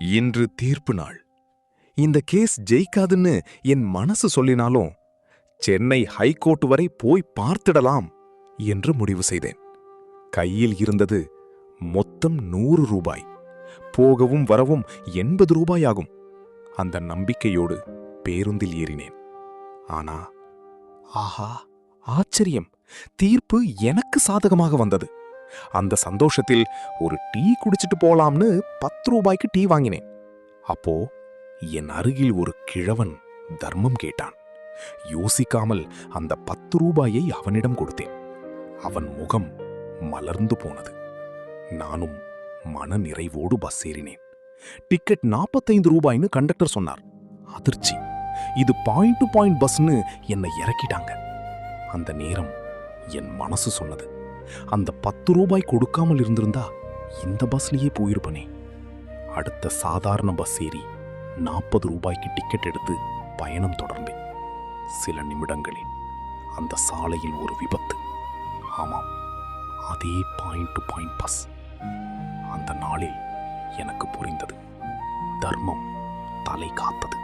இன்று தீர்ப்பு நாள். இந்த கேஸ் ஜெயிக்காதுன்னு என் மனசு சொல்லினாலும் சென்னை ஹைகோர்ட் வரை போய் பார்த்திடலாம் என்று முடிவு செய்தேன். கையில் இருந்தது மொத்தம் 100 ரூபாய். போகவும் வரவும் 80 ரூபாய் ஆகும். அந்த நம்பிக்கையோடு பேருந்தில் ஏறினேன். ஆனா ஆஹா, ஆச்சரியம்! தீர்ப்பு எனக்கு சாதகமாக வந்தது. அந்த சந்தோஷத்தில் ஒரு டீ குடிச்சிட்டு போலாம்னு 10 ரூபாய்க்கு டீ வாங்கினேன். அப்போ என் அருகில் ஒரு கிழவன் தர்மம் கேட்டான். யோசிக்காமல் அந்த 10 ரூபாயை அவனிடம் கொடுத்தேன். அவன் முகம் மலர்ந்து போனது. நானும் மன நிறைவோடு பஸ் ஏறினேன். டிக்கெட் 45 ரூபாய்னு கண்டக்டர் சொன்னார். அதிர்ச்சி! இது பாயிண்ட் டு பாயிண்ட் பஸ்னு என்னை இறக்கிட்டாங்க. அந்த நேரம் என் மனசு சொன்னது, அந்த 10 ரூபாய் கொடுக்காமல் இருந்திருந்தா இந்த பஸ்லயே போயிருப்பனே. அடுத்த சாதாரண பஸ் ஏறி 40 ரூபாய்க்கு டிக்கெட் எடுத்து பயணம் தொடர்ந்தேன். சில நிமிடங்களில் அந்த சாலையில் ஒரு விபத்து. ஆமாம், அதே பாயிண்ட் டு பாயிண்ட் பஸ். அந்த நாளில் எனக்கு புரிந்தது, தர்மம் தலை காத்தது.